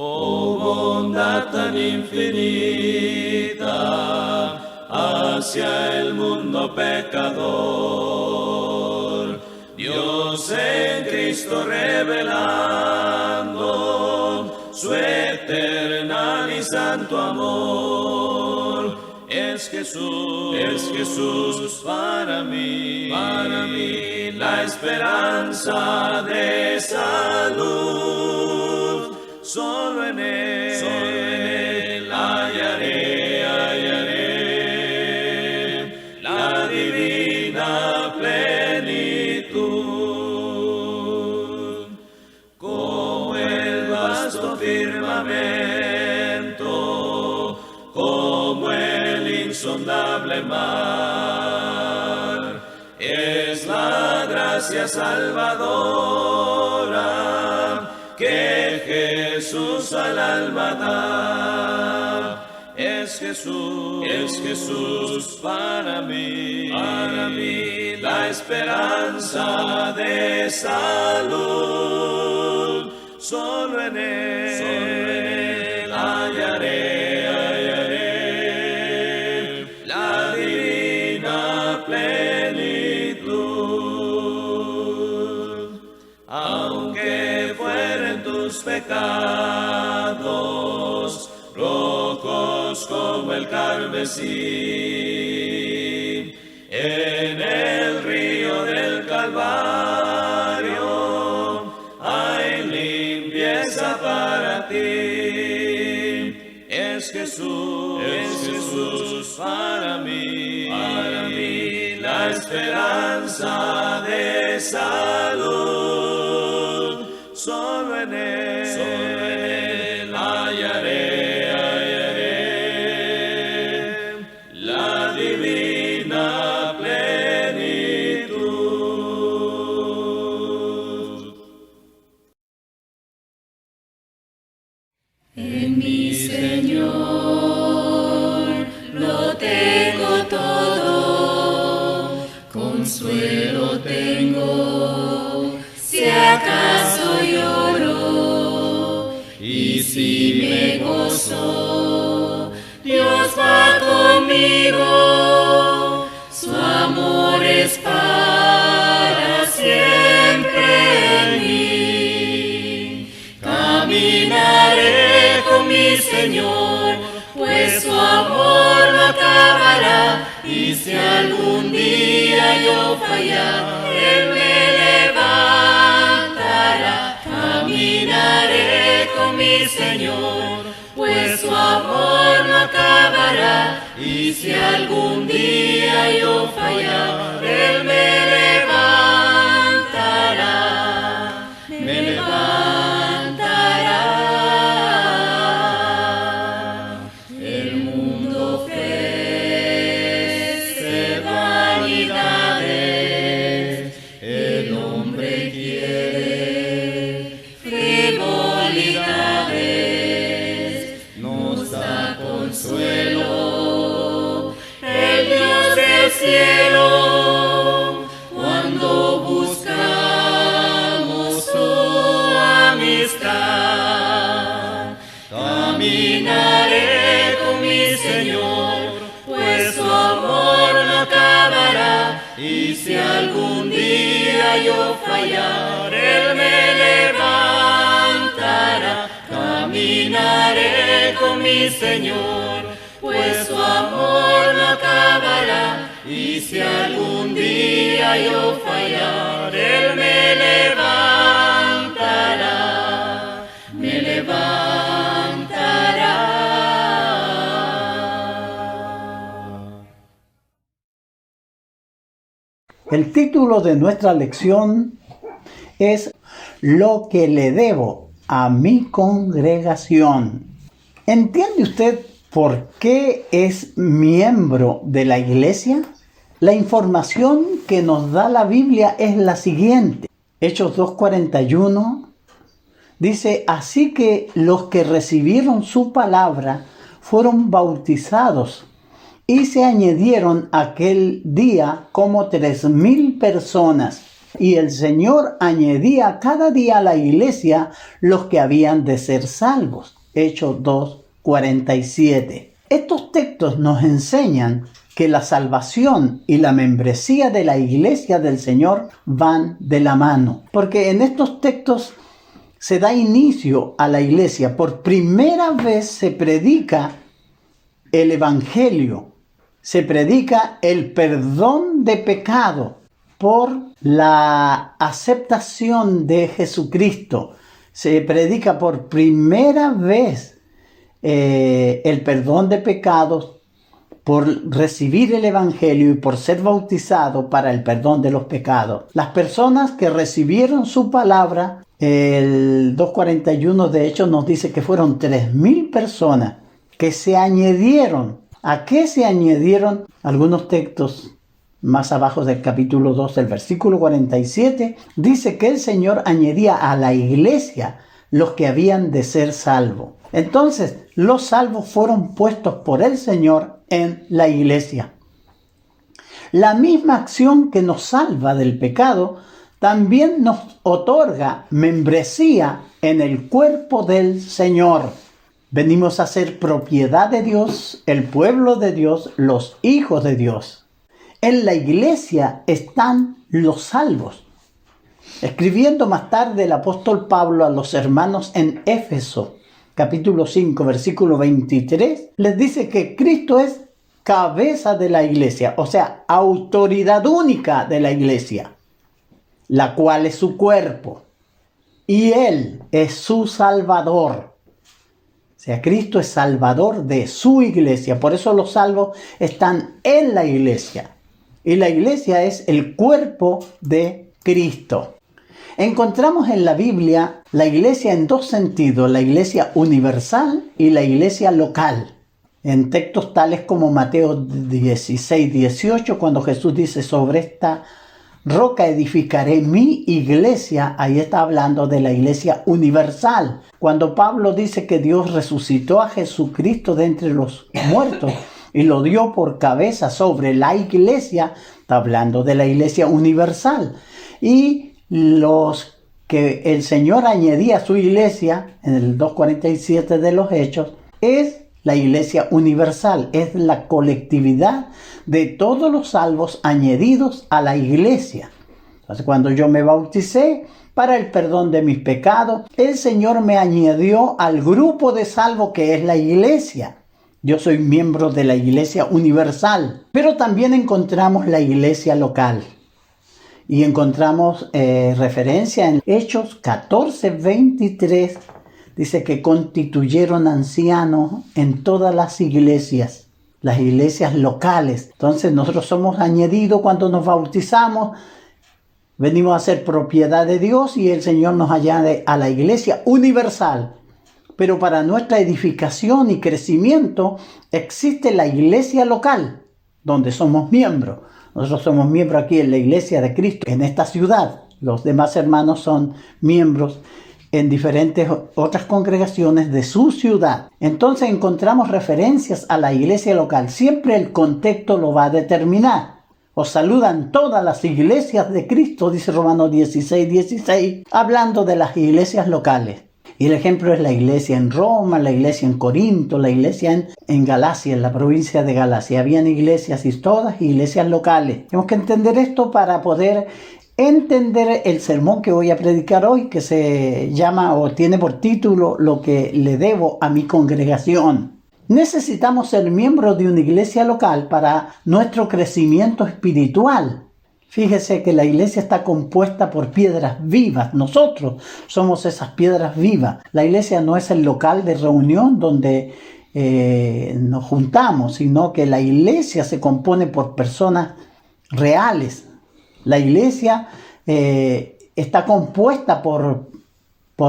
Oh bondad tan infinita hacia el mundo pecador, Dios en Cristo revelando su eternal y santo amor. Es Jesús para mí la esperanza de salud. Solo en Él hallaré la divina plenitud. Como el vasto firmamento, como el insondable mar, es la gracia salvadora que Jesús al alma da. Es Jesús para mí la esperanza de salud. Solo en Él hallaré la divina plenitud. Aunque fueren tus pecados rojos como el carmesí, en el río del Calvario hay limpieza para ti. Es Jesús para mí la esperanza de salud. Solo en Él hallaré la divina plenitud. En mi Señor lo tengo todo, consuelo tengo, si acaso lloro, y si me gozo, Dios va conmigo, su amor es para siempre en mí. Caminaré con mi Señor, pues su amor no acabará, y si algún día yo fallar, Él me levantará. Caminaré con mi Señor, pues su amor no acabará, y si algún día yo fallar, Él me levantará, me levantará. El mundo ofrece vanidades, el hombre quiere frivolidades, nos da consuelo el Dios del cielo cuando buscamos su amistad. Caminaré con mi Señor, pues su amor no acabará, y si algún día yo fallar, Él me levantará. Caminaré con mi Señor, pues su amor no acabará, y si algún día yo fallar, Él me levantará, me levantará. El título de nuestra lección es Lo que le debo a mi congregación. ¿Entiende usted por qué es miembro de la iglesia? La información que nos da la Biblia es la siguiente. Hechos 2:41 dice: así que los que recibieron su palabra fueron bautizados, y se añadieron aquel día como 3,000 personas. Y el Señor añadía cada día a la iglesia los que habían de ser salvos. Hechos 2:47. Estos textos nos enseñan que la salvación y la membresía de la iglesia del Señor van de la mano. Porque en estos textos se da inicio a la iglesia. Por primera vez se predica el Evangelio. Se predica el perdón de pecado por la aceptación de Jesucristo. Se predica por primera vez el perdón de pecados por recibir el Evangelio y por ser bautizado para el perdón de los pecados. Las personas que recibieron su palabra, el 2:41 de hecho nos dice que fueron 3,000 personas que se añadieron. ¿A qué se añadieron? Algunos textos más abajo del capítulo 2, del versículo 47, dice que el Señor añadía a la iglesia los que habían de ser salvos. Entonces, los salvos fueron puestos por el Señor en la iglesia. La misma acción que nos salva del pecado también nos otorga membresía en el cuerpo del Señor. Venimos a ser propiedad de Dios, el pueblo de Dios, los hijos de Dios. En la iglesia están los salvos. Escribiendo más tarde el apóstol Pablo a los hermanos en Éfeso, capítulo 5, versículo 23, les dice que Cristo es cabeza de la iglesia, o sea, autoridad única de la iglesia, la cual es su cuerpo, y Él es su Salvador. O sea, Cristo es Salvador de su iglesia, por eso los salvos están en la iglesia, y la iglesia es el cuerpo de Cristo. Encontramos en la Biblia la iglesia en dos sentidos, la iglesia universal y la iglesia local. En textos tales como Mateo 16:18, cuando Jesús dice, sobre esta roca edificaré mi iglesia, ahí está hablando de la iglesia universal. Cuando Pablo dice que Dios resucitó a Jesucristo de entre los muertos y lo dio por cabeza sobre la iglesia, está hablando de la iglesia universal. Y los que el Señor añadía a su iglesia, en el 2:47 de los Hechos, es la iglesia universal, es la colectividad de todos los salvos añadidos a la iglesia. Entonces, cuando yo me bauticé para el perdón de mis pecados, el Señor me añadió al grupo de salvos que es la iglesia. Yo soy miembro de la iglesia universal, pero también encontramos la iglesia local. Y encontramos referencia en Hechos 14:23. Dice que constituyeron ancianos en todas las iglesias locales. Entonces nosotros somos añadidos cuando nos bautizamos. Venimos a ser propiedad de Dios y el Señor nos añade a la iglesia universal. Pero para nuestra edificación y crecimiento existe la iglesia local, donde somos miembros. Nosotros somos miembros aquí en la iglesia de Cristo, en esta ciudad. Los demás hermanos son miembros en diferentes otras congregaciones de su ciudad. Entonces encontramos referencias a la iglesia local. Siempre el contexto lo va a determinar. Os saludan todas las iglesias de Cristo, dice Romanos 16:16, hablando de las iglesias locales. Y el ejemplo es la iglesia en Roma, la iglesia en Corinto, la iglesia en Galacia, en la provincia de Galacia. Habían iglesias y todas iglesias locales. Tenemos que entender esto para poder entender el sermón que voy a predicar hoy, que se llama o tiene por título Lo que le debo a mi congregación. Necesitamos ser miembros de una iglesia local para nuestro crecimiento espiritual. Fíjese que la iglesia está compuesta por piedras vivas. Nosotros somos esas piedras vivas. La iglesia no es el local de reunión donde nos juntamos, sino que la iglesia se compone por personas reales. La iglesia está compuesta por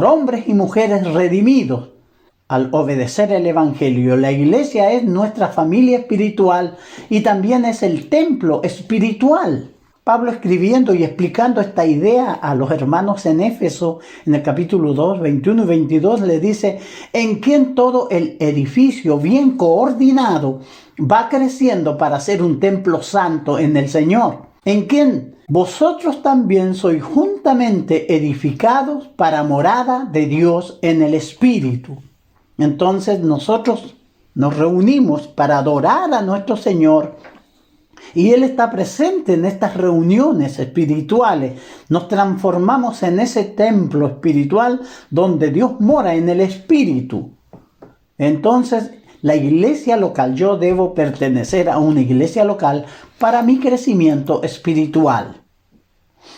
hombres y mujeres redimidos al obedecer el Evangelio. La iglesia es nuestra familia espiritual y también es el templo espiritual. Pablo, escribiendo y explicando esta idea a los hermanos en Éfeso, en el capítulo 2, 21 y 22, le dice, en quien todo el edificio bien coordinado va creciendo para ser un templo santo en el Señor, en quien vosotros también sois juntamente edificados para morada de Dios en el Espíritu. Entonces nosotros nos reunimos para adorar a nuestro Señor y Él está presente en estas reuniones espirituales. Nos transformamos en ese templo espiritual donde Dios mora en el Espíritu. Entonces, la iglesia local, yo debo pertenecer a una iglesia local para mi crecimiento espiritual.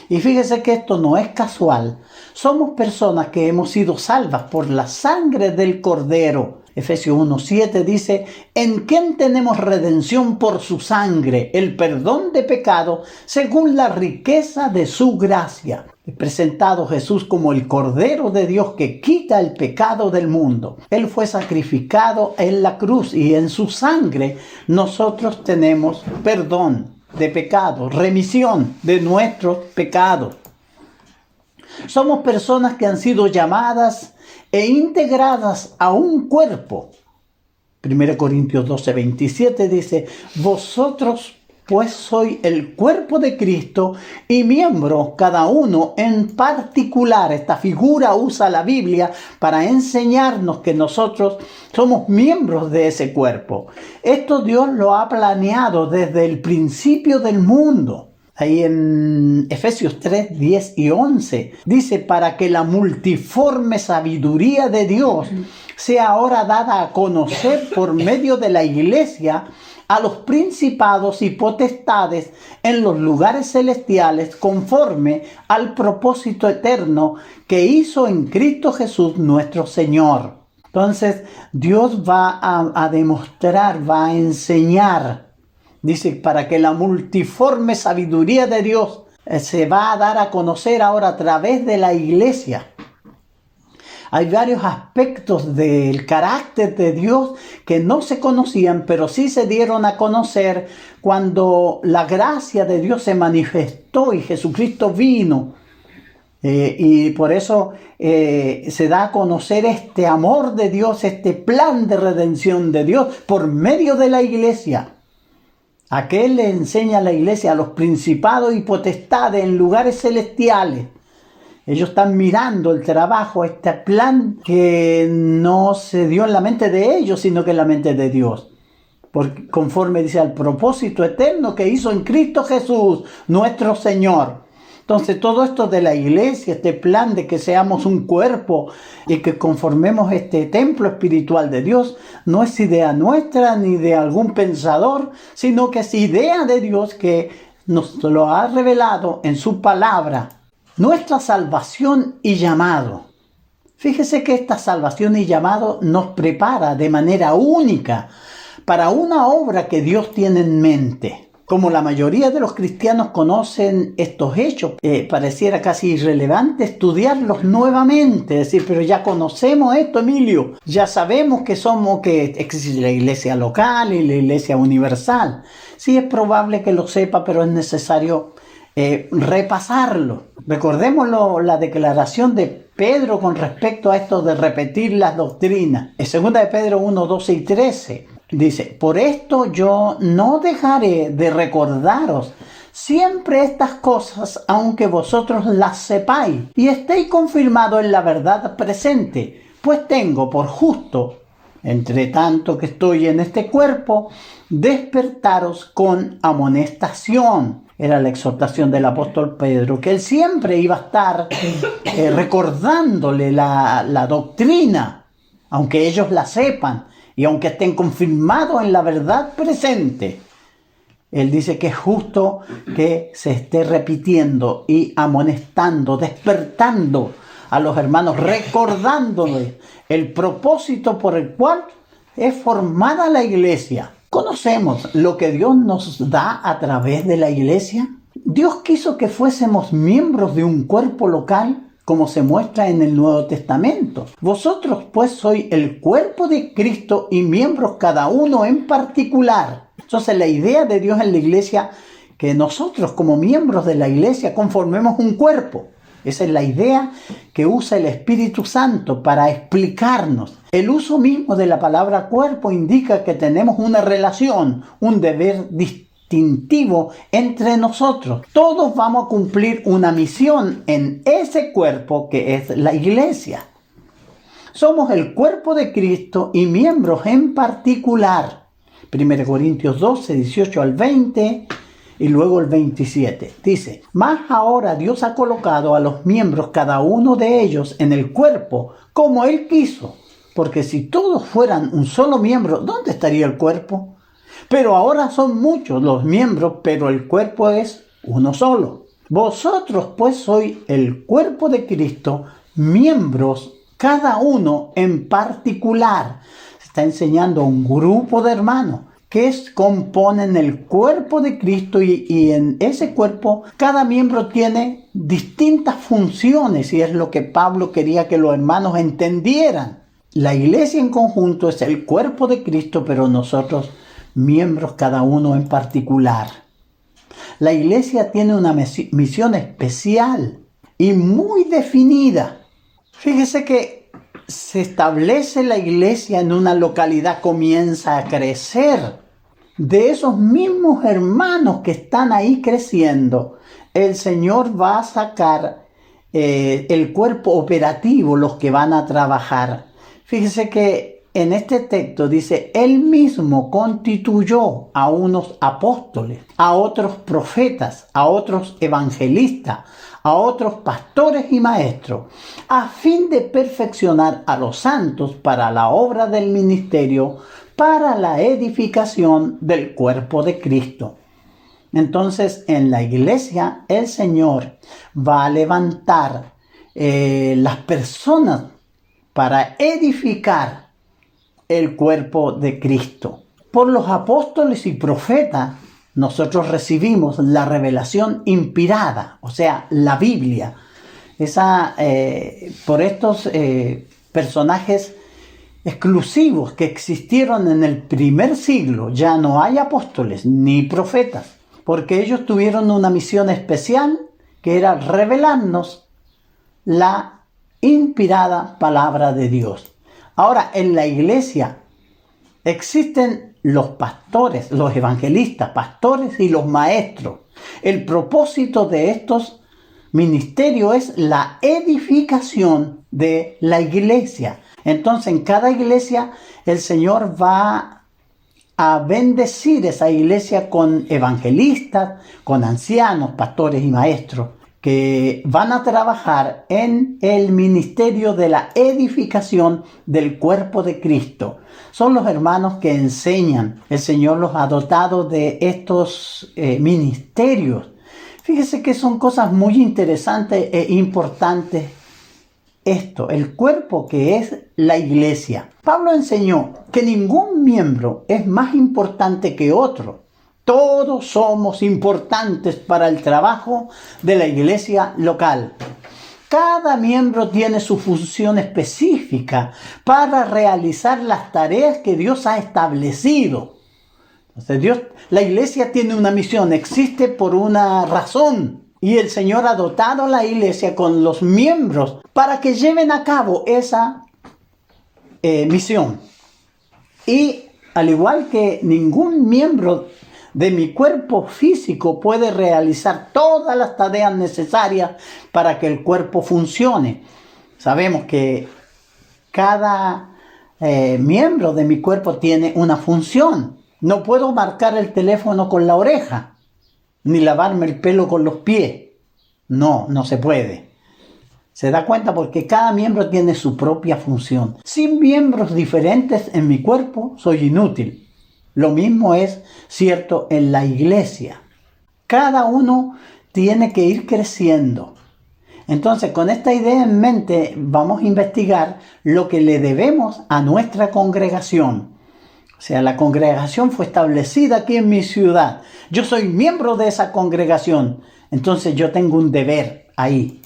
Y fíjese que esto no es casual. Somos personas que hemos sido salvas por la sangre del Cordero. Efesios 1:7 dice, en quien tenemos redención por su sangre, el perdón de pecado, según la riqueza de su gracia. Presentado Jesús como el Cordero de Dios que quita el pecado del mundo. Él fue sacrificado en la cruz y en su sangre nosotros tenemos perdón de pecado, remisión de nuestros pecados. Somos personas que han sido llamadas e integradas a un cuerpo. 1 Corintios 12:27 dice, vosotros pues sois el cuerpo de Cristo y miembros cada uno en particular. Esta figura usa la Biblia para enseñarnos que nosotros somos miembros de ese cuerpo. Esto Dios lo ha planeado desde el principio del mundo. Ahí en Efesios 3, 10 y 11 dice, para que la multiforme sabiduría de Dios sea ahora dada a conocer por medio de la iglesia a los principados y potestades en los lugares celestiales conforme al propósito eterno que hizo en Cristo Jesús nuestro Señor. Entonces Dios va a demostrar, va a enseñar. Dice, para que la multiforme sabiduría de Dios se va a dar a conocer ahora a través de la iglesia. Hay varios aspectos del carácter de Dios que no se conocían, pero sí se dieron a conocer cuando la gracia de Dios se manifestó y Jesucristo vino. Y por eso se da a conocer este amor de Dios, este plan de redención de Dios por medio de la iglesia. ¿A qué le enseña la iglesia? A los principados y potestades en lugares celestiales. Ellos están mirando el trabajo, este plan que no se dio en la mente de ellos, sino que en la mente de Dios. Porque conforme dice al propósito eterno que hizo en Cristo Jesús, nuestro Señor. Entonces todo esto de la iglesia, este plan de que seamos un cuerpo y que conformemos este templo espiritual de Dios, no es idea nuestra ni de algún pensador, sino que es idea de Dios que nos lo ha revelado en su palabra. Nuestra salvación y llamado. Fíjese que esta salvación y llamado nos prepara de manera única para una obra que Dios tiene en mente. Como la mayoría de los cristianos conocen estos hechos, pareciera casi irrelevante estudiarlos nuevamente. Es decir, pero ya conocemos esto, Emilio. Ya sabemos que existe la iglesia local y la iglesia universal. Sí, es probable que lo sepa, pero es necesario repasarlo. Recordemos la declaración de Pedro con respecto a esto de repetir las doctrinas. En 2 de Pedro 1, 12 y 13 dice, por esto yo no dejaré de recordaros siempre estas cosas, aunque vosotros las sepáis y estéis confirmados en la verdad presente, pues tengo por justo, entre tanto que estoy en este cuerpo, despertaros con amonestación. Era la exhortación del apóstol Pedro, que él siempre iba a estar recordándole la doctrina, aunque ellos la sepan y aunque estén confirmados en la verdad presente. Él dice que es justo que se esté repitiendo y amonestando, despertando a los hermanos, recordándoles el propósito por el cual es formada la iglesia. ¿Conocemos lo que Dios nos da a través de la iglesia? Dios quiso que fuésemos miembros de un cuerpo local, como se muestra en el Nuevo Testamento. Vosotros pues sois el cuerpo de Cristo y miembros cada uno en particular. Entonces la idea de Dios en la iglesia, que nosotros como miembros de la iglesia conformemos un cuerpo. Esa es la idea que usa el Espíritu Santo para explicarnos. El uso mismo de la palabra cuerpo indica que tenemos una relación, un deber distintivo entre nosotros. Todos vamos a cumplir una misión en ese cuerpo que es la iglesia. Somos el cuerpo de Cristo y miembros en particular. 1 Corintios 12, 18 al 20 y luego el 27. Dice, mas ahora Dios ha colocado a los miembros, cada uno de ellos, en el cuerpo, como Él quiso. Porque si todos fueran un solo miembro, ¿dónde estaría el cuerpo? Pero ahora son muchos los miembros, pero el cuerpo es uno solo. Vosotros pues sois el cuerpo de Cristo, miembros cada uno en particular. Se está enseñando a un grupo de hermanos que componen el cuerpo de Cristo y en ese cuerpo cada miembro tiene distintas funciones y es lo que Pablo quería que los hermanos entendieran. La iglesia en conjunto es el cuerpo de Cristo, pero nosotros miembros cada uno en particular. La iglesia tiene una misión especial y muy definida. Fíjese que se establece la iglesia en una localidad, comienza a crecer. De esos mismos hermanos que están ahí creciendo, el Señor va a sacar el cuerpo operativo, los que van a trabajar. Fíjese que en este texto dice, Él mismo constituyó a unos apóstoles, a otros profetas, a otros evangelistas, a otros pastores y maestros, a fin de perfeccionar a los santos para la obra del ministerio, para la edificación del cuerpo de Cristo. Entonces, en la iglesia, el Señor va a levantar las personas para edificar el cuerpo de Cristo. Por los apóstoles y profetas, nosotros recibimos la revelación inspirada, o sea, la Biblia. Por estos personajes exclusivos que existieron en el primer siglo, ya no hay apóstoles ni profetas, porque ellos tuvieron una misión especial que era revelarnos la inspirada palabra de Dios. Ahora, en la iglesia existen los pastores, los evangelistas, pastores y los maestros. El propósito de estos ministerios es la edificación de la iglesia. Entonces, en cada iglesia el Señor va a bendecir esa iglesia con evangelistas, con ancianos, pastores y maestros, que van a trabajar en el ministerio de la edificación del cuerpo de Cristo. Son los hermanos que enseñan. El Señor los ha dotado de estos ministerios. Fíjese que son cosas muy interesantes e importantes. El cuerpo que es la iglesia. Pablo enseñó que ningún miembro es más importante que otro. Todos somos importantes para el trabajo de la iglesia local. Cada miembro tiene su función específica para realizar las tareas que Dios ha establecido. Entonces la iglesia tiene una misión, existe por una razón. Y el Señor ha dotado a la iglesia con los miembros para que lleven a cabo esa misión. Y al igual que ningún miembro de mi cuerpo físico puede realizar todas las tareas necesarias para que el cuerpo funcione. Sabemos que cada miembro de mi cuerpo tiene una función. No puedo marcar el teléfono con la oreja, ni lavarme el pelo con los pies. No se puede. ¿Se da cuenta? Porque cada miembro tiene su propia función. Sin miembros diferentes en mi cuerpo, soy inútil. Lo mismo es cierto en la iglesia. Cada uno tiene que ir creciendo. Entonces, con esta idea en mente, vamos a investigar lo que le debemos a nuestra congregación. O sea, la congregación fue establecida aquí en mi ciudad. Yo soy miembro de esa congregación. Entonces, yo tengo un deber ahí,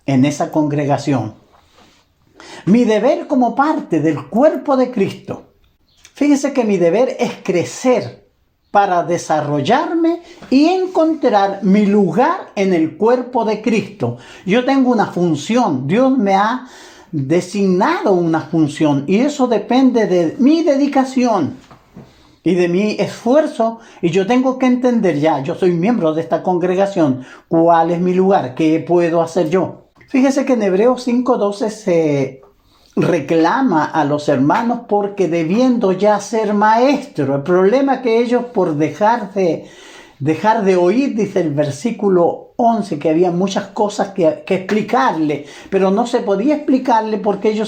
en esa congregación. Mi deber como parte del cuerpo de Cristo. Fíjese que mi deber es crecer para desarrollarme y encontrar mi lugar en el cuerpo de Cristo. Yo tengo una función. Dios me ha designado una función y eso depende de mi dedicación. y de mi esfuerzo, y yo tengo que entender ya, yo soy miembro de esta congregación, ¿cuál es mi lugar? ¿Qué puedo hacer yo? Fíjese que en Hebreos 5:12 se reclama a los hermanos porque debiendo ya ser maestros. El problema es que ellos por dejar de oír, dice el versículo 11, que había muchas cosas que explicarle, pero no se podía explicarle porque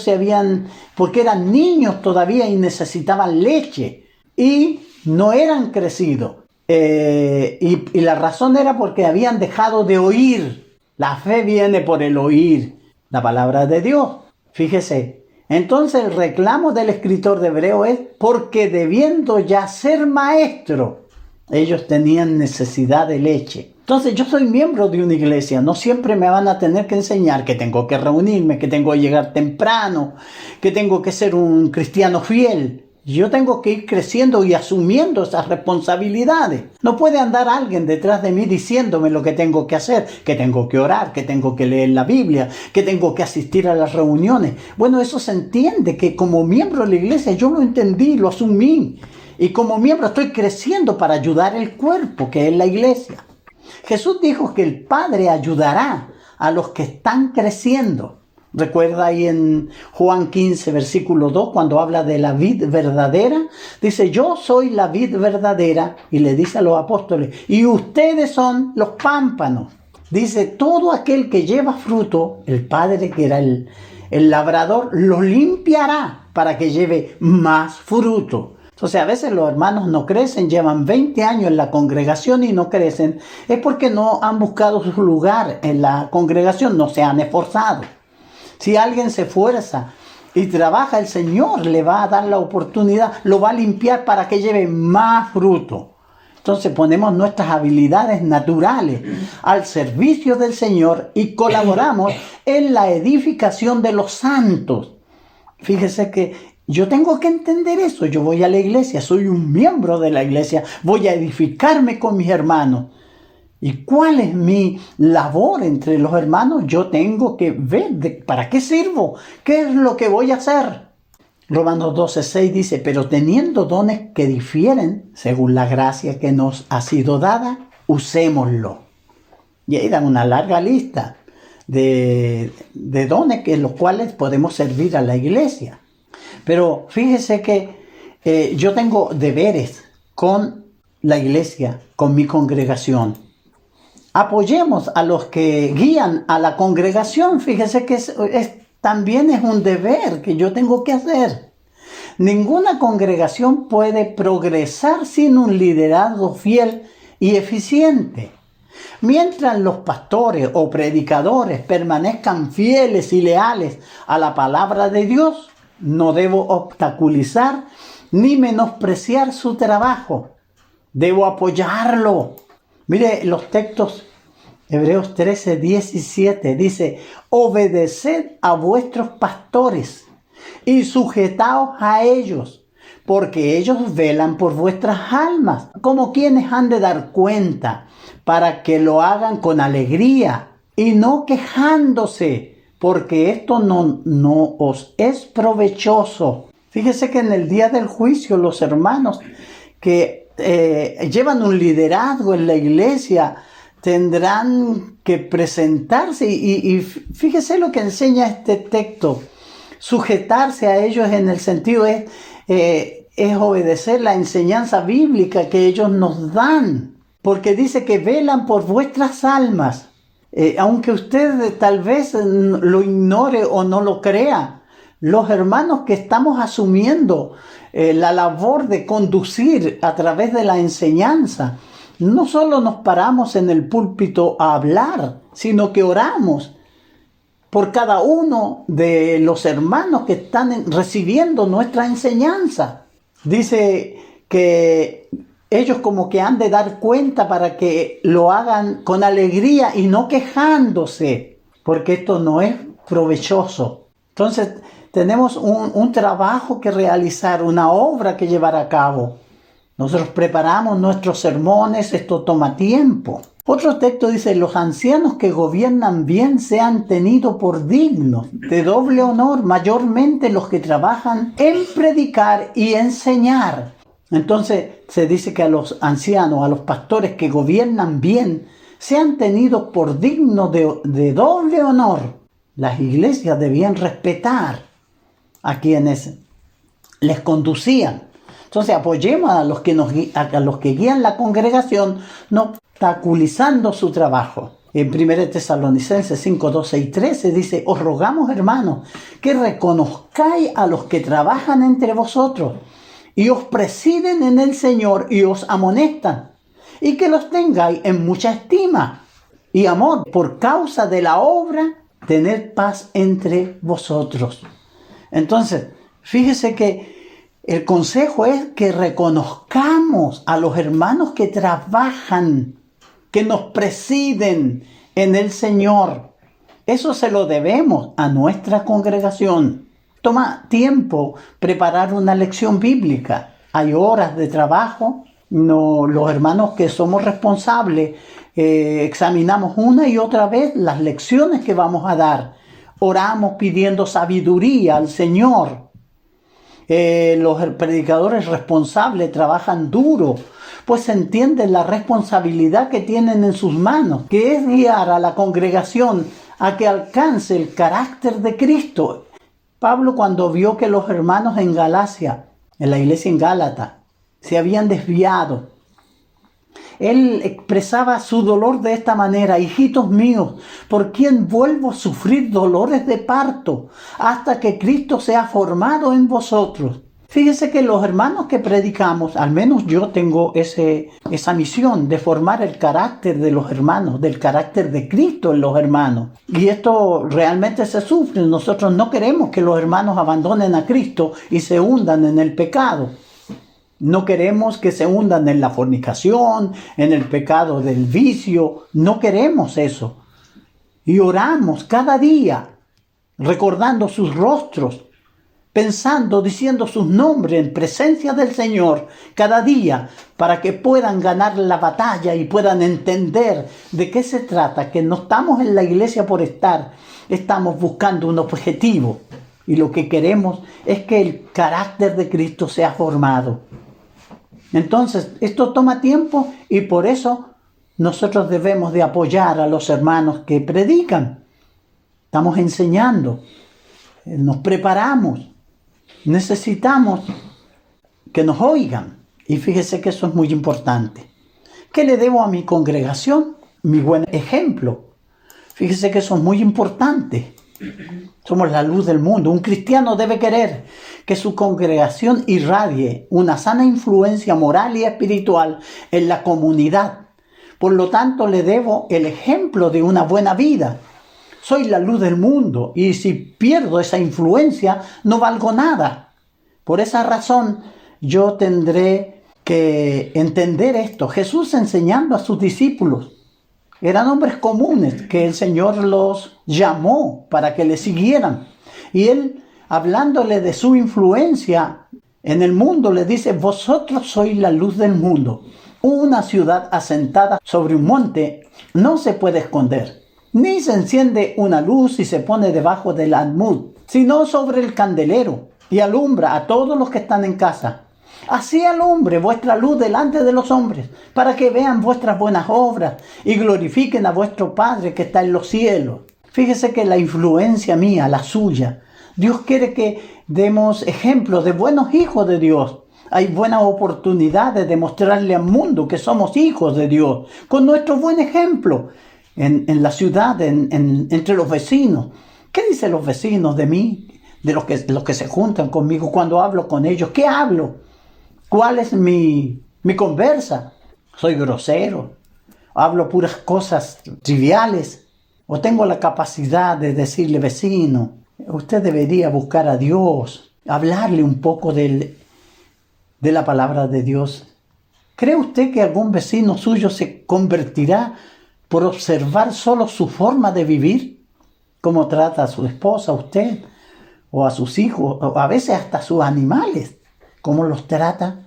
porque eran niños todavía y necesitaban leche y no eran crecidos. Y la razón era porque habían dejado de oír. La fe viene por el oír la palabra de Dios. Fíjese, entonces el reclamo del escritor de Hebreo es porque debiendo ya ser maestro, ellos tenían necesidad de leche. Entonces yo soy miembro de una iglesia, no siempre me van a tener que enseñar que tengo que reunirme, que tengo que llegar temprano, que tengo que ser un cristiano fiel. Yo tengo que ir creciendo y asumiendo esas responsabilidades. No puede andar alguien detrás de mí diciéndome lo que tengo que hacer, que tengo que orar, que tengo que leer la Biblia, que tengo que asistir a las reuniones. Bueno, eso se entiende, que como miembro de la iglesia yo lo entendí, lo asumí. Y como miembro estoy creciendo para ayudar el cuerpo, que es la iglesia. Jesús dijo que el Padre ayudará a los que están creciendo. Recuerda ahí en Juan 15, versículo 2, cuando habla de la vid verdadera, dice, yo soy la vid verdadera, y le dice a los apóstoles, y ustedes son los pámpanos. Dice, todo aquel que lleva fruto, el Padre que era el labrador, lo limpiará para que lleve más fruto. Entonces a veces los hermanos no crecen, llevan 20 años en la congregación y no crecen, es porque no han buscado su lugar en la congregación, no se han esforzado. Si alguien se esfuerza y trabaja, el Señor le va a dar la oportunidad, lo va a limpiar para que lleve más fruto. Entonces ponemos nuestras habilidades naturales al servicio del Señor y colaboramos en la edificación de los santos. Fíjese que yo tengo que entender eso. Yo voy a la iglesia, soy un miembro de la iglesia, voy a edificarme con mis hermanos. ¿Y cuál es mi labor entre los hermanos? Yo tengo que ver para qué sirvo, qué es lo que voy a hacer. Romanos 12:6 dice, pero teniendo dones que difieren según la gracia que nos ha sido dada, usémoslo. Y ahí dan una larga lista de dones en los cuales podemos servir a la iglesia. Pero fíjese que yo tengo deberes con la iglesia, con mi congregación. Apoyemos a los que guían a la congregación. Fíjese que también es un deber que yo tengo que hacer. Ninguna congregación puede progresar sin un liderazgo fiel y eficiente. Mientras los pastores o predicadores permanezcan fieles y leales a la palabra de Dios, no debo obstaculizar ni menospreciar su trabajo. Debo apoyarlo. Mire los textos, Hebreos 13:17 dice, obedeced a vuestros pastores y sujetaos a ellos, porque ellos velan por vuestras almas, como quienes han de dar cuenta, para que lo hagan con alegría y no quejándose, porque esto no os es provechoso. Fíjese que en el día del juicio los hermanos que llevan un liderazgo en la iglesia tendrán que presentarse y fíjese lo que enseña este texto. Sujetarse a ellos en el sentido es obedecer la enseñanza bíblica que ellos nos dan, porque dice que velan por vuestras almas. Aunque usted tal vez lo ignore o no lo crea, los hermanos que estamos asumiendo la labor de conducir a través de la enseñanza, no solo nos paramos en el púlpito a hablar, sino que oramos por cada uno de los hermanos que están recibiendo nuestra enseñanza. Dice que ellos como que han de dar cuenta para que lo hagan con alegría y no quejándose, porque esto no es provechoso. Entonces tenemos un trabajo que realizar, una obra que llevar a cabo. Nosotros preparamos nuestros sermones, esto toma tiempo. Otro texto dice, los ancianos que gobiernan bien sean tenidos por dignos de doble honor, mayormente los que trabajan en predicar y enseñar. Entonces se dice que a los ancianos, a los pastores que gobiernan bien, sean tenidos por dignos de doble honor. Las iglesias debían respetar a quienes les conducían. Entonces apoyemos a los que guían la congregación, no obstaculizando su trabajo. En 1 Tesalonicenses 5, 12 y 13 dice: os rogamos, hermanos, que reconozcáis a los que trabajan entre vosotros y os presiden en el Señor y os amonestan, y que los tengáis en mucha estima y amor por causa de la obra, tened paz entre vosotros. Entonces, fíjese que el consejo es que reconozcamos a los hermanos que trabajan, que nos presiden en el Señor. Eso se lo debemos a nuestra congregación. Toma tiempo preparar una lección bíblica. Hay horas de trabajo. Los hermanos que somos responsables examinamos una y otra vez las lecciones que vamos a dar. Oramos pidiendo sabiduría al Señor. Los predicadores responsables trabajan duro, pues entienden la responsabilidad que tienen en sus manos, que es guiar a la congregación a que alcance el carácter de Cristo. Pablo, cuando vio que los hermanos en Galacia, en la iglesia en Gálata, se habían desviado, él expresaba su dolor de esta manera: hijitos míos, ¿por quién vuelvo a sufrir dolores de parto hasta que Cristo sea formado en vosotros? Fíjese que los hermanos que predicamos, al menos yo tengo esa misión de formar el carácter de los hermanos, del carácter de Cristo en los hermanos. Y esto realmente se sufre. Nosotros no queremos que los hermanos abandonen a Cristo y se hundan en el pecado. No queremos que se hundan en la fornicación, en el pecado del vicio. No queremos eso. Y oramos cada día, recordando sus rostros, pensando, diciendo sus nombres en presencia del Señor cada día, para que puedan ganar la batalla y puedan entender de qué se trata, que no estamos en la iglesia por estar, estamos buscando un objetivo. Y lo que queremos es que el carácter de Cristo sea formado. Entonces, esto toma tiempo y por eso nosotros debemos de apoyar a los hermanos que predican. Estamos enseñando, nos preparamos, necesitamos que nos oigan. Y fíjese que eso es muy importante. ¿Qué le debo a mi congregación? Mi buen ejemplo. Fíjese que eso es muy importante. Somos la luz del mundo. Un cristiano debe querer que su congregación irradie una sana influencia moral y espiritual en la comunidad. Por lo tanto, le debo el ejemplo de una buena vida. Soy la luz del mundo y si pierdo esa influencia, no valgo nada. Por esa razón, yo tendré que entender esto. Jesús enseñando a sus discípulos. Eran hombres comunes que el Señor los llamó para que le siguieran. Y Él, hablándole de su influencia en el mundo, le dice: vosotros sois la luz del mundo. Una ciudad asentada sobre un monte no se puede esconder, ni se enciende una luz y se pone debajo del almud, sino sobre el candelero, y alumbra a todos los que están en casa. Así alumbre vuestra luz delante de los hombres, para que vean vuestras buenas obras y glorifiquen a vuestro Padre que está en los cielos. Fíjese que la influencia mía, la suya, Dios quiere que demos ejemplos de buenos hijos de Dios. Hay buenas oportunidades de mostrarle al mundo que somos hijos de Dios, con nuestro buen ejemplo en la ciudad, entre los vecinos. ¿Qué dicen los vecinos de mí? De los que se juntan conmigo cuando hablo con ellos. ¿Qué hablo? ¿Cuál es mi conversa? ¿Soy grosero? ¿Hablo puras cosas triviales? ¿O tengo la capacidad de decirle: vecino, usted debería buscar a Dios, hablarle un poco de la palabra de Dios? ¿Cree usted que algún vecino suyo se convertirá por observar solo su forma de vivir? ¿Cómo trata a su esposa, a usted? ¿O a sus hijos? O a veces hasta a sus animales. ¿Cómo los trata?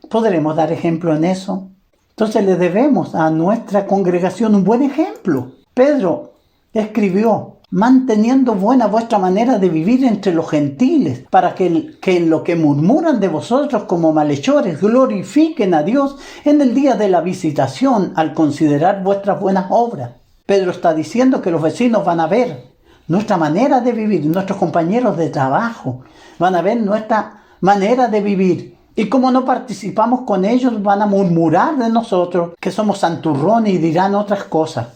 ¿Podremos dar ejemplo en eso? Entonces le debemos a nuestra congregación un buen ejemplo. Pedro escribió manteniendo buena vuestra manera de vivir entre los gentiles, para que en lo que murmuran de vosotros como malhechores glorifiquen a Dios en el día de la visitación al considerar vuestras buenas obras. Pedro está diciendo que los vecinos van a ver nuestra manera de vivir, nuestros compañeros de trabajo van a ver nuestra manera de vivir. Y como no participamos con ellos, van a murmurar de nosotros que somos santurrones y dirán otras cosas.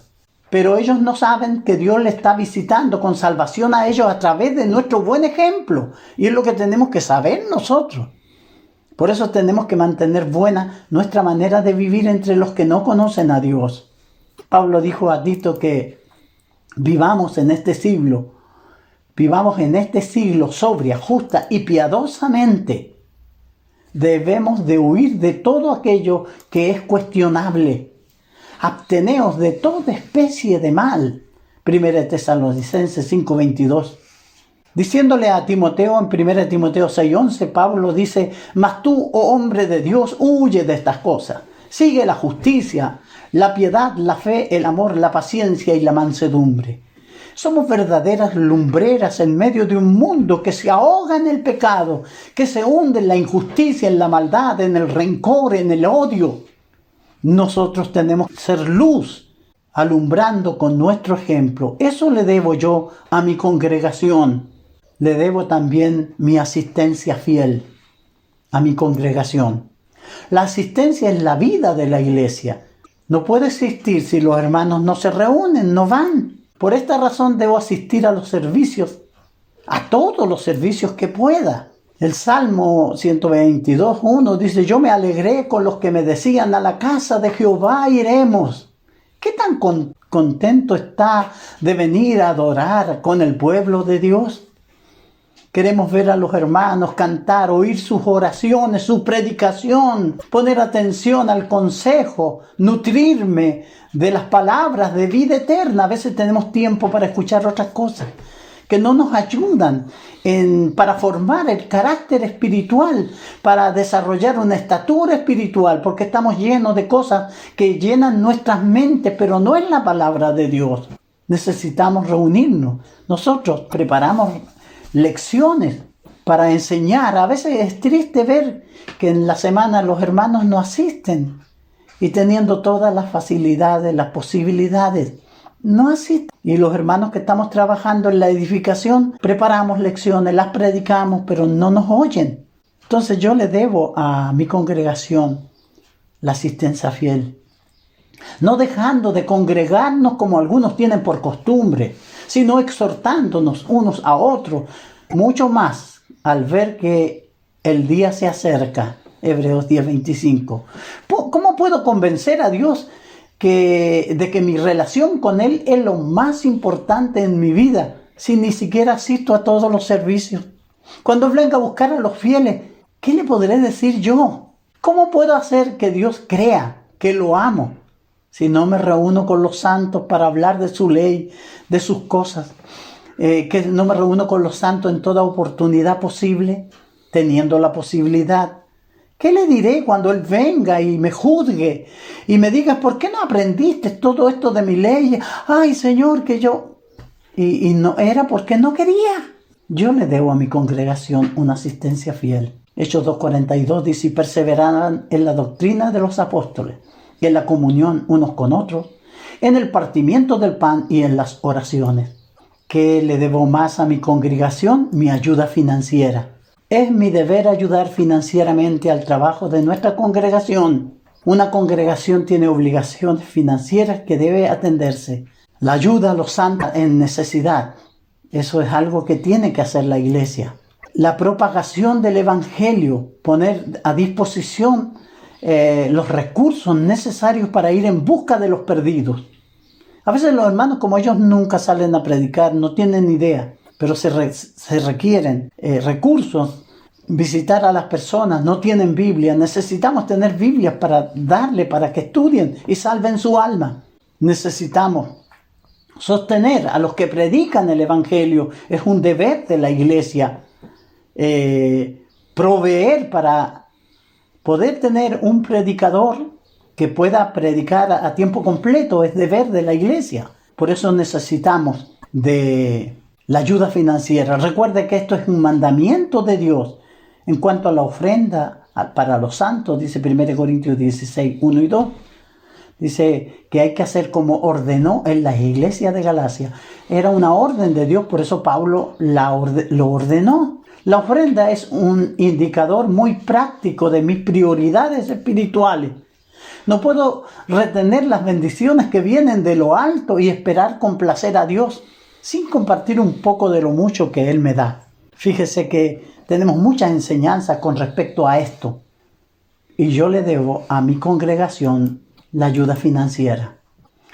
Pero ellos no saben que Dios les está visitando con salvación a ellos a través de nuestro buen ejemplo. Y es lo que tenemos que saber nosotros. Por eso tenemos que mantener buena nuestra manera de vivir entre los que no conocen a Dios. Pablo dijo a Tito que vivamos en este siglo sobria, justa y piadosamente. Debemos de huir de todo aquello que es cuestionable. Absteneos de toda especie de mal. 1 Tesalonicenses 5:22. Diciéndole a Timoteo en 1 Timoteo 6:11, Pablo dice: mas tú, oh hombre de Dios, huye de estas cosas. Sigue la justicia, la piedad, la fe, el amor, la paciencia y la mansedumbre. Somos verdaderas lumbreras en medio de un mundo que se ahoga en el pecado, que se hunde en la injusticia, en la maldad, en el rencor, en el odio. Nosotros tenemos que ser luz, alumbrando con nuestro ejemplo. Eso le debo yo a mi congregación. Le debo también mi asistencia fiel a mi congregación. La asistencia es la vida de la iglesia. No puede existir si los hermanos no se reúnen, no van. Por esta razón debo asistir a los servicios, a todos los servicios que pueda. El Salmo 122:1 dice: yo me alegré con los que me decían, a la casa de Jehová iremos. ¿Qué tan contento está de venir a adorar con el pueblo de Dios? Queremos ver a los hermanos cantar, oír sus oraciones, su predicación, poner atención al consejo, nutrirme de las palabras de vida eterna. A veces tenemos tiempo para escuchar otras cosas que no nos ayudan para formar el carácter espiritual, para desarrollar una estatura espiritual, porque estamos llenos de cosas que llenan nuestras mentes, pero no es la palabra de Dios. Necesitamos reunirnos. Nosotros preparamos lecciones para enseñar. A veces es triste ver que en la semana los hermanos no asisten y teniendo todas las facilidades, las posibilidades, no asisten. Y los hermanos que estamos trabajando en la edificación, preparamos lecciones, las predicamos, pero no nos oyen. Entonces yo le debo a mi congregación la asistencia fiel. No dejando de congregarnos como algunos tienen por costumbre, sino exhortándonos unos a otros, mucho más al ver que el día se acerca. Hebreos 10:25. ¿Cómo puedo convencer a Dios de que mi relación con Él es lo más importante en mi vida, si ni siquiera asisto a todos los servicios? Cuando venga a buscar a los fieles, ¿qué le podré decir yo? ¿Cómo puedo hacer que Dios crea que lo amo si no me reúno con los santos para hablar de su ley, de sus cosas? Que no me reúno con los santos en toda oportunidad posible, teniendo la posibilidad. ¿Qué le diré cuando Él venga y me juzgue y me diga: ¿por qué no aprendiste todo esto de mi ley? Ay, Señor, que yo... Y no era porque no quería. Yo le debo a mi congregación una asistencia fiel. Hechos 2:42 dice: y perseveraban en la doctrina de los apóstoles, y en la comunión unos con otros, en el partimiento del pan y en las oraciones. ¿Qué le debo más a mi congregación? Mi ayuda financiera. Es mi deber ayudar financieramente al trabajo de nuestra congregación. Una congregación tiene obligaciones financieras que debe atenderse. La ayuda a los santos en necesidad. Eso es algo que tiene que hacer la iglesia. La propagación del evangelio. Poner a disposición los recursos necesarios para ir en busca de los perdidos. A veces los hermanos, como ellos nunca salen a predicar, no tienen idea, pero se requieren recursos. Visitar a las personas, no tienen Biblia. Necesitamos tener Biblias para darle, para que estudien y salven su alma. Necesitamos sostener a los que predican el evangelio. Es un deber de la iglesia. Proveer para poder tener un predicador que pueda predicar a tiempo completo es deber de la iglesia. Por eso necesitamos de la ayuda financiera. Recuerde que esto es un mandamiento de Dios. En cuanto a la ofrenda para los santos, dice 1 Corintios 16, 1 y 2. Dice que hay que hacer como ordenó en las iglesias de Galacia. Era una orden de Dios, por eso Pablo lo ordenó. La ofrenda es un indicador muy práctico de mis prioridades espirituales. No puedo retener las bendiciones que vienen de lo alto y esperar complacer a Dios sin compartir un poco de lo mucho que Él me da. Fíjese que tenemos muchas enseñanzas con respecto a esto. Y yo le debo a mi congregación la ayuda financiera.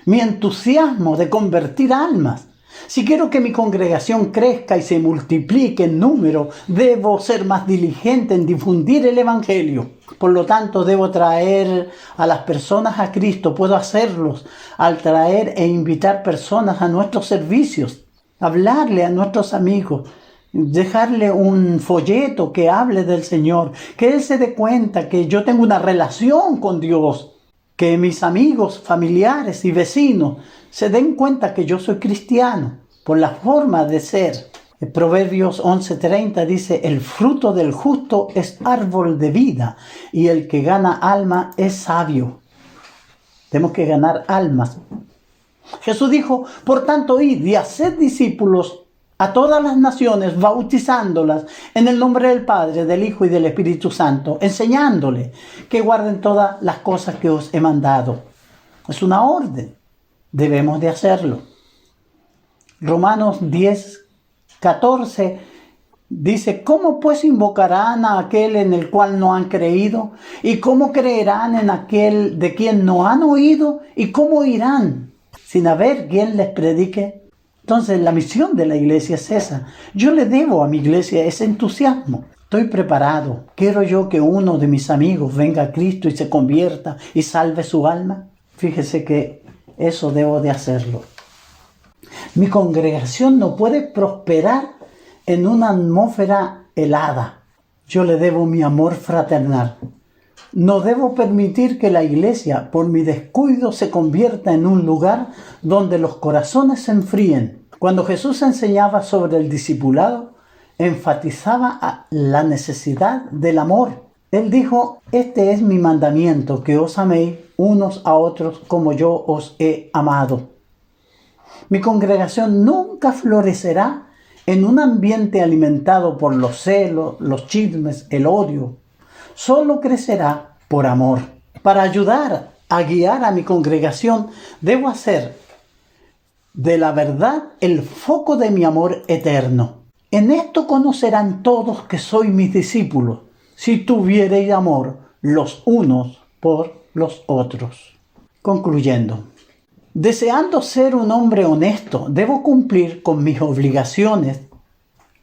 Mi entusiasmo de convertir almas. Si quiero que mi congregación crezca y se multiplique en número, debo ser más diligente en difundir el Evangelio. Por lo tanto, debo traer a las personas a Cristo. Puedo hacerlos al traer e invitar personas a nuestros servicios, hablarle a nuestros amigos, dejarle un folleto que hable del Señor, que Él se dé cuenta que yo tengo una relación con Dios, que mis amigos, familiares y vecinos se den cuenta que yo soy cristiano por la forma de ser. En Proverbios 11:30 dice, el fruto del justo es árbol de vida y el que gana alma es sabio. Tenemos que ganar almas. Jesús dijo, por tanto, id y haced discípulos a todas las naciones, bautizándolas en el nombre del Padre, del Hijo y del Espíritu Santo, enseñándoles que guarden todas las cosas que os he mandado. Es una orden. Debemos de hacerlo. Romanos 10:14 dice, ¿cómo pues invocarán a aquel en el cual no han creído? ¿Y cómo creerán en aquel de quien no han oído? ¿Y cómo irán sin haber quien les predique? Entonces la misión de la iglesia es esa. Yo le debo a mi iglesia ese entusiasmo. Estoy preparado. ¿Quiero yo que uno de mis amigos venga a Cristo y se convierta y salve su alma? Fíjese que eso debo de hacerlo. Mi congregación no puede prosperar en una atmósfera helada. Yo le debo mi amor fraternal. No debo permitir que la iglesia, por mi descuido, se convierta en un lugar donde los corazones se enfríen. Cuando Jesús enseñaba sobre el discipulado, enfatizaba la necesidad del amor. Él dijo, este es mi mandamiento, que os améis unos a otros como yo os he amado. Mi congregación nunca florecerá en un ambiente alimentado por los celos, los chismes, el odio. Solo crecerá por amor. Para ayudar a guiar a mi congregación, debo hacer de la verdad el foco de mi amor eterno. En esto conocerán todos que sois mis discípulos, si tuviereis amor los unos por los otros. Concluyendo, deseando ser un hombre honesto, debo cumplir con mis obligaciones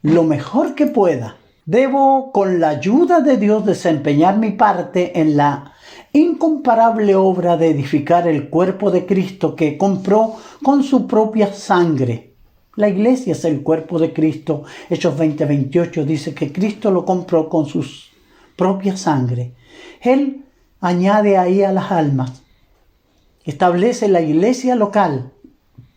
lo mejor que pueda. Debo, con la ayuda de Dios, desempeñar mi parte en la incomparable obra de edificar el cuerpo de Cristo que compró con su propia sangre. La iglesia es el cuerpo de Cristo. Hechos 20:28 dice que Cristo lo compró con su propia sangre. Él añade ahí a las almas. Establece la iglesia local,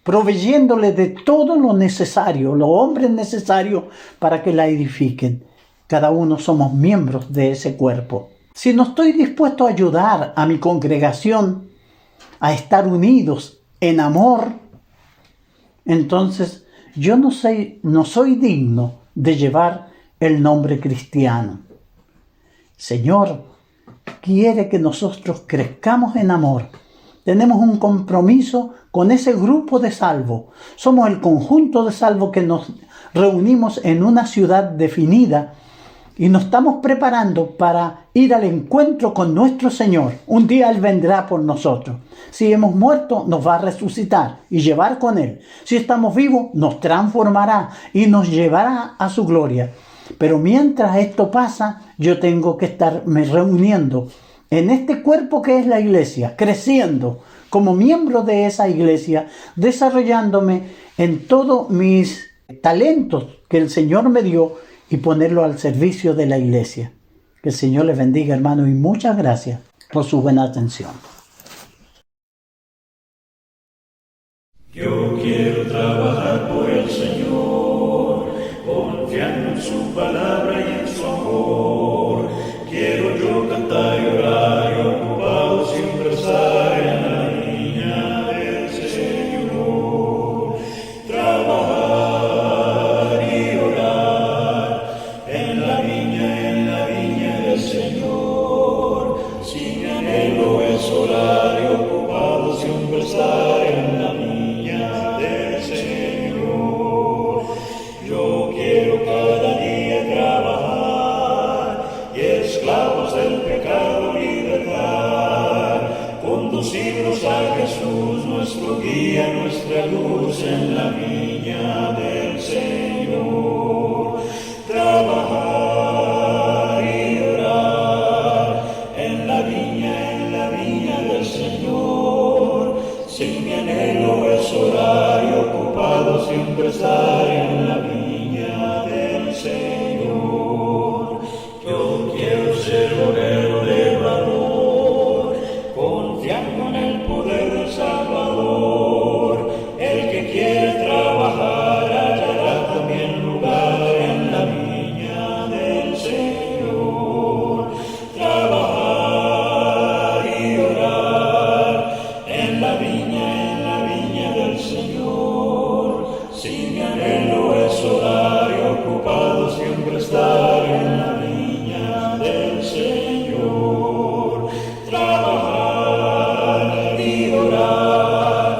proveyéndole de todo lo necesario, los hombres necesarios para que la edifiquen. Cada uno somos miembros de ese cuerpo. Si no estoy dispuesto a ayudar a mi congregación a estar unidos en amor, entonces yo no soy digno de llevar el nombre cristiano. Señor quiere que nosotros crezcamos en amor. Tenemos un compromiso con ese grupo de salvos. Somos el conjunto de salvos que nos reunimos en una ciudad definida y nos estamos preparando para ir al encuentro con nuestro Señor. Un día Él vendrá por nosotros. Si hemos muerto, nos va a resucitar y llevar con Él. Si estamos vivos, nos transformará y nos llevará a su gloria. Pero mientras esto pasa, yo tengo que estarme reuniendo en este cuerpo que es la iglesia, creciendo como miembro de esa iglesia, desarrollándome en todos mis talentos que el Señor me dio y ponerlo al servicio de la iglesia. Que el Señor les bendiga, hermanos, y muchas gracias por su buena atención. Yo quiero trabajar por en su palabra y en su amor. Quiero yo cantar y orar y ocupado siempre estar en la viña del Señor. Trabajar y orar en la viña del Señor. Si mi anhelo es orar y ocupado siempre estar en la viña del Señor. Yo quiero cada día trabajar y esclavos del pecado libertar, conducirnos a Jesús, nuestro guía, nuestra luz en la viña del Señor. Trabajar y orar en la viña del Señor. Si mi anhelo es orar y ocupado siempre estar en la viña del Señor. Yo quiero ser obrero de valor, confiando en el poder del Salvador. El que quiere trabajar hallará también lugar en la viña del Señor. Trabajar y orar en la viña del Señor. Si mi anhelo es orar y ocupado siempre estar en la viña del Señor. Trabajar y orar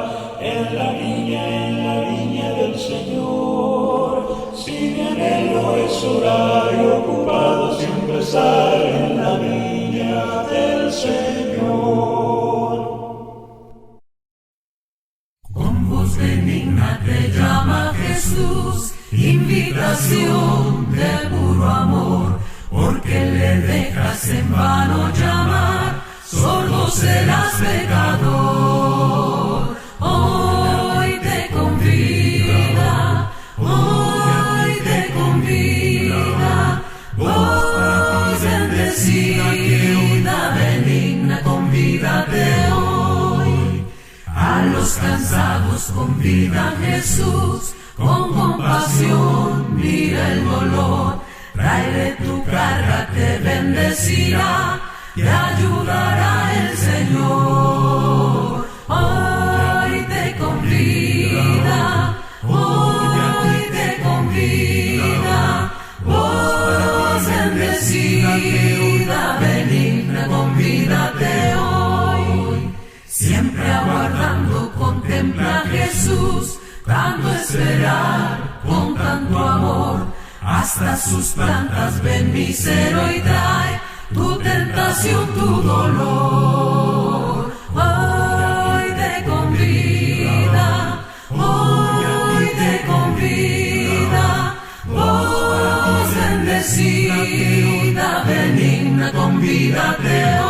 en la viña del Señor. Si mi anhelo es orar y ocupado siempre estar en la viña del Señor. Con voz benigna te llama Jesús, invitación de puro amor, porque le dejas en vano llamar, sordo serás pecador. Hoy te convida, voz bendecida, benigna, convídate hoy. A los cansados convida Jesús, con compasión mira el dolor, tráele tu carga, te bendecirá, te ayudará el Señor. Hoy te convida, voz bendecida, benigna, convídate hoy. Siempre aguardando contempla a Jesús, tanto esperar con tanto amor, hasta sus plantas ven mísero y trae tu tentación, tu dolor. Hoy te convida, voz bendecida, benigna, convídate hoy.